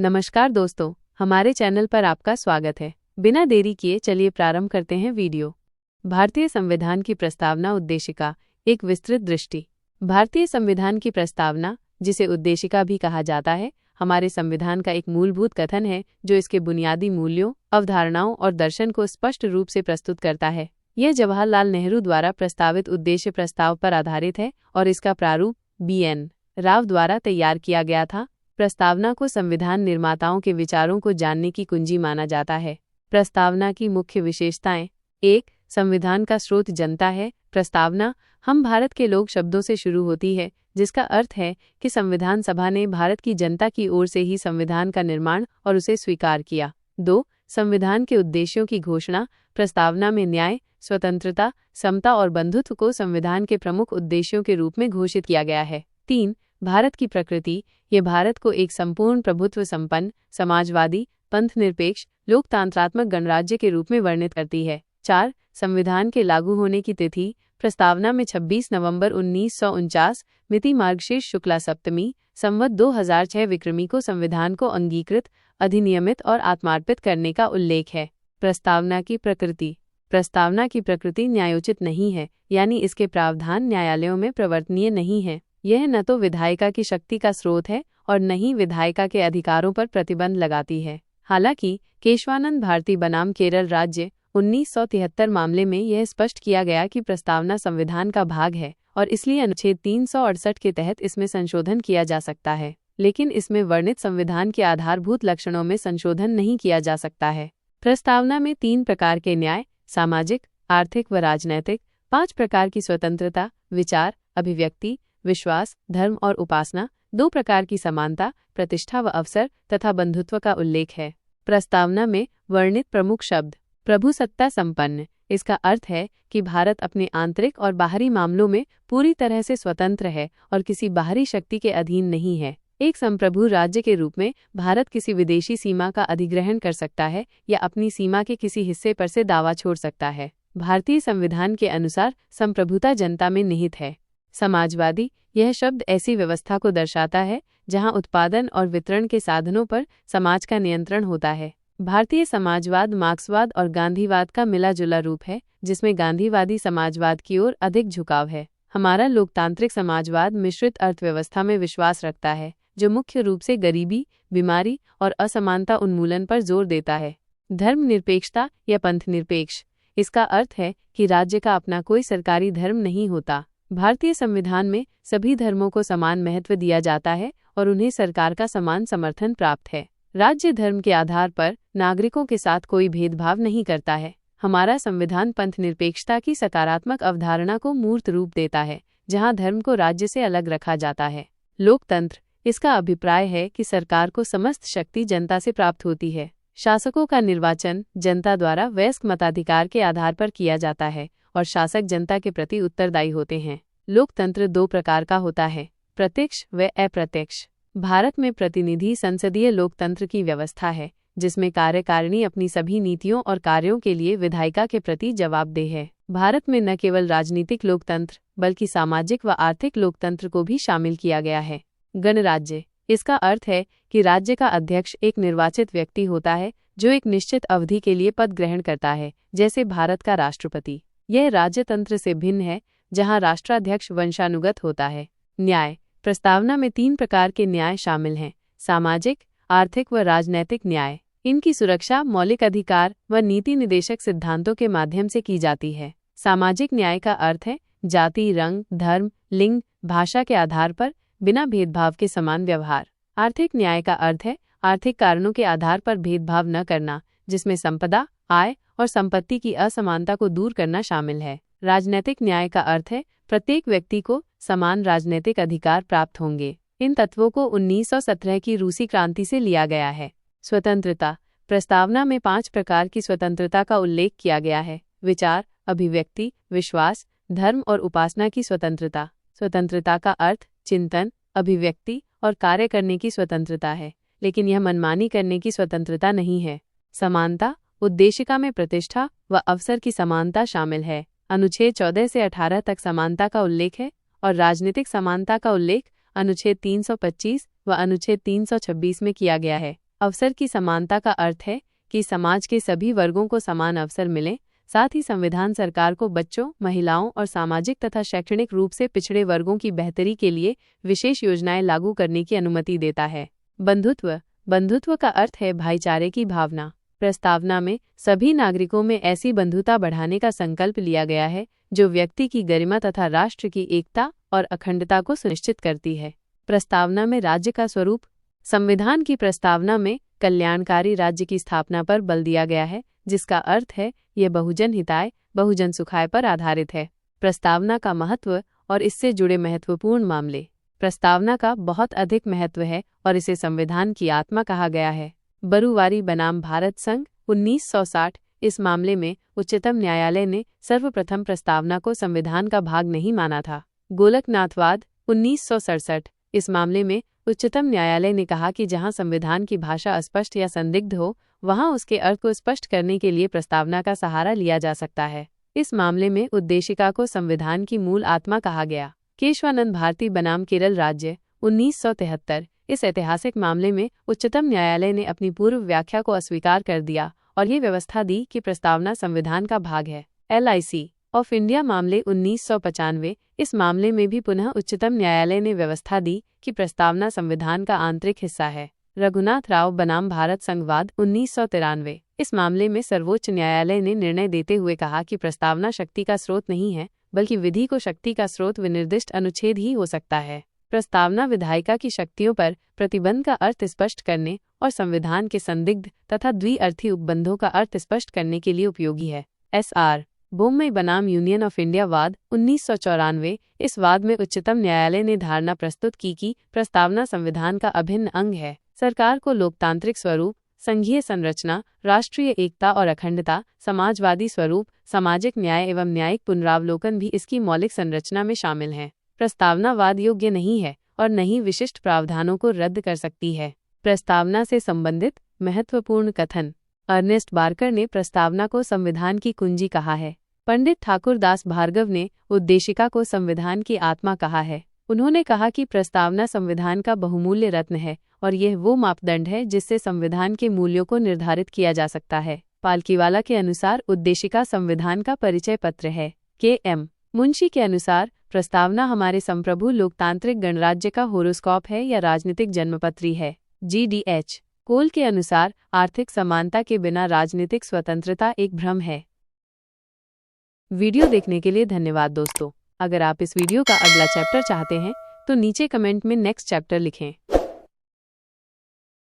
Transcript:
नमस्कार दोस्तों, हमारे चैनल पर आपका स्वागत है। बिना देरी किए चलिए प्रारंभ करते हैं वीडियो। भारतीय संविधान की प्रस्तावना उद्देशिका, एक विस्तृत दृष्टि। भारतीय संविधान की प्रस्तावना, जिसे उद्देशिका भी कहा जाता है, हमारे संविधान का एक मूलभूत कथन है जो इसके बुनियादी मूल्यों, अवधारणाओं और दर्शन को स्पष्ट रूप से प्रस्तुत करता है। यह जवाहरलाल नेहरू द्वारा प्रस्तावित उद्देश्य प्रस्ताव पर आधारित है और इसका प्रारूप BN राव द्वारा तैयार किया गया था। प्रस्तावना को संविधान निर्माताओं के विचारों को जानने की कुंजी माना जाता है। प्रस्तावना की मुख्य विशेषताएं: 1. संविधान का स्रोत जनता है। प्रस्तावना हम भारत के लोग शब्दों से शुरू होती है, जिसका अर्थ है कि संविधान सभा ने भारत की जनता की ओर से ही संविधान का निर्माण और उसे स्वीकार किया। 2. संविधान के उद्देश्यों की घोषणा। प्रस्तावना में न्याय, स्वतंत्रता, समता और बंधुत्व को संविधान के प्रमुख उद्देश्यों के रूप में घोषित किया गया है। 3. भारत की प्रकृति। ये भारत को एक संपूर्ण प्रभुत्व संपन्न, समाजवादी, पंथनिरपेक्ष, लोकतांत्रात्मक गणराज्य के रूप में वर्णित करती है। 4. संविधान के लागू होने की तिथि। प्रस्तावना में 26 नवंबर 1949 मिति मार्गशीर्ष शुक्ला सप्तमी संवत 2006 विक्रमी को संविधान को अंगीकृत, अधिनियमित और आत्मार्पित करने का उल्लेख है। प्रस्तावना की प्रकृति। प्रस्तावना की प्रकृति न्यायोचित नहीं है, यानी इसके प्रावधान न्यायालयों में प्रवर्तनीय नहीं है। यह न तो विधायिका की शक्ति का स्रोत है और न ही विधायिका के अधिकारों पर प्रतिबंध लगाती है। हालांकि केशवानंद भारती बनाम केरल राज्य 1973 मामले में यह स्पष्ट किया गया कि प्रस्तावना संविधान का भाग है और इसलिए अनुच्छेद 368 के तहत इसमें संशोधन किया जा सकता है, लेकिन इसमें वर्णित संविधान के आधारभूत लक्षणों में संशोधन नहीं किया जा सकता है। प्रस्तावना में 3 प्रकार के न्याय, सामाजिक, आर्थिक व राजनैतिक, 5 प्रकार की स्वतंत्रता, विचार, अभिव्यक्ति, विश्वास, धर्म और उपासना, 2 प्रकार की समानता, प्रतिष्ठा व अवसर तथा बंधुत्व का उल्लेख है। प्रस्तावना में वर्णित प्रमुख शब्द: प्रभुसत्ता संपन्न। इसका अर्थ है कि भारत अपने आंतरिक और बाहरी मामलों में पूरी तरह से स्वतंत्र है और किसी बाहरी शक्ति के अधीन नहीं है। एक संप्रभु राज्य के रूप में भारत किसी विदेशी सीमा का अधिग्रहण कर सकता है या अपनी सीमा के किसी हिस्से पर से दावा छोड़ सकता है। भारतीय संविधान के अनुसार संप्रभुता जनता में निहित है। समाजवादी। यह शब्द ऐसी व्यवस्था को दर्शाता है जहां उत्पादन और वितरण के साधनों पर समाज का नियंत्रण होता है। भारतीय समाजवाद मार्क्सवाद और गांधीवाद का मिला जुला रूप है, जिसमें गांधीवादी समाजवाद की ओर अधिक झुकाव है। हमारा लोकतांत्रिक समाजवाद मिश्रित अर्थव्यवस्था में विश्वास रखता है, जो मुख्य रूप से गरीबी, बीमारी और असमानता उन्मूलन पर जोर देता है। धर्मनिरपेक्षता या पंथनिरपेक्ष। इसका अर्थ है कि राज्य का अपना कोई सरकारी धर्म नहीं होता। भारतीय संविधान में सभी धर्मों को समान महत्व दिया जाता है और उन्हें सरकार का समान समर्थन प्राप्त है। राज्य धर्म के आधार पर नागरिकों के साथ कोई भेदभाव नहीं करता है। हमारा संविधान पंथनिरपेक्षता की सकारात्मक अवधारणा को मूर्त रूप देता है, जहां धर्म को राज्य से अलग रखा जाता है। लोकतंत्र। इसका अभिप्राय है कि सरकार को समस्त शक्ति जनता से प्राप्त होती है। शासकों का निर्वाचन जनता द्वारा वयस्क मताधिकार के आधार पर किया जाता है और शासक जनता के प्रति उत्तरदायी होते हैं। लोकतंत्र 2 प्रकार का होता है, प्रत्यक्ष व अप्रत्यक्ष। भारत में प्रतिनिधि संसदीय लोकतंत्र की व्यवस्था है, जिसमें कार्यकारिणी अपनी सभी नीतियों और कार्यों के लिए विधायिका के प्रति जवाबदेह है। भारत में न केवल राजनीतिक लोकतंत्र बल्कि सामाजिक व आर्थिक लोकतंत्र को भी शामिल किया गया है। गणराज्य। इसका अर्थ है कि राज्य का अध्यक्ष एक निर्वाचित व्यक्ति होता है जो एक निश्चित अवधि के लिए पद ग्रहण करता है, जैसे भारत का राष्ट्रपति। यह राज्यतंत्र से भिन्न है, जहां राष्ट्राध्यक्ष वंशानुगत होता है। न्याय। प्रस्तावना में 3 प्रकार के न्याय शामिल हैं: सामाजिक, आर्थिक व राजनैतिक न्याय। इनकी सुरक्षा मौलिक अधिकार व नीति निदेशक सिद्धांतों के माध्यम से की जाती है। सामाजिक न्याय का अर्थ है जाति, रंग, धर्म, लिंग, भाषा के आधार पर बिना भेदभाव के समान व्यवहार। आर्थिक न्याय का अर्थ है आर्थिक कारणों के आधार पर भेदभाव न करना, जिसमें संपदा, आय और संपत्ति की असमानता को दूर करना शामिल है। राजनैतिक न्याय का अर्थ है प्रत्येक व्यक्ति को समान राजनीतिक अधिकार प्राप्त होंगे। इन तत्वों को 1917 की रूसी क्रांति से लिया गया है। स्वतंत्रता। प्रस्तावना में 5 प्रकार की स्वतंत्रता का उल्लेख किया गया है: विचार, अभिव्यक्ति, विश्वास, धर्म और उपासना की स्वतंत्रता। स्वतंत्रता का अर्थ चिंतन, अभिव्यक्ति और कार्य करने की स्वतंत्रता है, लेकिन यह मनमानी करने की स्वतंत्रता नहीं है। समानता। उद्देशिका में प्रतिष्ठा व अवसर की समानता शामिल है। अनुच्छेद 14 से 18 तक समानता का उल्लेख है और राजनीतिक समानता का उल्लेख अनुच्छेद 325 व अनुच्छेद 326 में किया गया है। अवसर की समानता का अर्थ है कि समाज के सभी वर्गों को समान अवसर मिले। साथ ही संविधान सरकार को बच्चों, महिलाओं और सामाजिक तथा शैक्षणिक रूप से पिछड़े वर्गों की बेहतरी के लिए विशेष योजनाएं लागू करने की अनुमति देता है। बंधुत्व का अर्थ है भाईचारे की भावना। प्रस्तावना में सभी नागरिकों में ऐसी बंधुता बढ़ाने का संकल्प लिया गया है जो व्यक्ति की गरिमा तथा राष्ट्र की एकता और अखंडता को सुनिश्चित करती है। प्रस्तावना में राज्य का स्वरूप। संविधान की प्रस्तावना में कल्याणकारी राज्य की स्थापना पर बल दिया गया है, जिसका अर्थ है यह बहुजन हिताय, बहुजन सुखाय पर आधारित है। प्रस्तावना का महत्व और इससे जुड़े महत्वपूर्ण मामले। प्रस्तावना का बहुत अधिक महत्व है और इसे संविधान की आत्मा कहा गया है। बरूवारी बनाम भारत संघ 1960। इस मामले में उच्चतम न्यायालय ने सर्वप्रथम प्रस्तावना को संविधान का भाग नहीं माना था। गोलकनाथवाद 1967। इस मामले में उच्चतम न्यायालय ने कहा कि जहां संविधान की भाषा अस्पष्ट या संदिग्ध हो, वहां उसके अर्थ को स्पष्ट करने के लिए प्रस्तावना का सहारा लिया जा सकता है। इस मामले में उद्देशिका को संविधान की मूल आत्मा कहा गया। केशवानंद भारती बनाम केरल राज्य 1973। इस ऐतिहासिक मामले में उच्चतम न्यायालय ने अपनी पूर्व व्याख्या को अस्वीकार कर दिया और ये व्यवस्था दी कि प्रस्तावना संविधान का भाग है। LIC ऑफ इंडिया मामले 1995। इस मामले में भी पुनः उच्चतम न्यायालय ने व्यवस्था दी कि प्रस्तावना संविधान का आंतरिक हिस्सा है। रघुनाथ राव बनाम भारत संघवाद 1993। इस मामले में सर्वोच्च न्यायालय ने निर्णय देते हुए कहा कि प्रस्तावना शक्ति का स्रोत नहीं है, बल्कि विधि को शक्ति का स्रोत विनिर्दिष्ट अनुच्छेद ही हो सकता है। प्रस्तावना विधायिका की शक्तियों पर प्रतिबंध का अर्थ स्पष्ट करने और संविधान के संदिग्ध तथा द्विअर्थी उपबंधों का अर्थ स्पष्ट करने के लिए उपयोगी है। SR बोम्मई बनाम यूनियन ऑफ इंडिया वाद 1994। इस वाद में उच्चतम न्यायालय ने धारणा प्रस्तुत की कि प्रस्तावना संविधान का अभिन्न अंग है। सरकार को लोकतांत्रिक स्वरूप, संघीय संरचना, राष्ट्रीय एकता और अखंडता, समाजवादी स्वरूप, सामाजिक न्याय एवं न्यायिक पुनरावलोकन भी इसकी मौलिक संरचना में शामिल हैं। प्रस्तावना वाद योग्य नहीं है और न ही विशिष्ट प्रावधानों को रद्द कर सकती है। प्रस्तावना से संबंधित महत्वपूर्ण कथन। अर्नेस्ट बार्कर ने प्रस्तावना को संविधान की कुंजी कहा है। पंडित ठाकुर दास भार्गव ने उद्देशिका को संविधान की आत्मा कहा है। उन्होंने कहा कि प्रस्तावना संविधान का बहुमूल्य रत्न है और यह वो मापदंड है जिससे संविधान के मूल्यों को निर्धारित किया जा सकता है। पालकीवाला के अनुसार उद्देशिका संविधान का परिचय पत्र है। KM मुंशी के अनुसार प्रस्तावना हमारे संप्रभु लोकतांत्रिक गणराज्य का होरोस्कोप है या राजनीतिक जन्मपत्री है। GDH कोल के अनुसार आर्थिक समानता के बिना राजनीतिक स्वतंत्रता एक भ्रम है। वीडियो देखने के लिए धन्यवाद दोस्तों। अगर आप इस वीडियो का अगला चैप्टर चाहते हैं तो नीचे कमेंट में नेक्स्ट चैप्टर लिखें।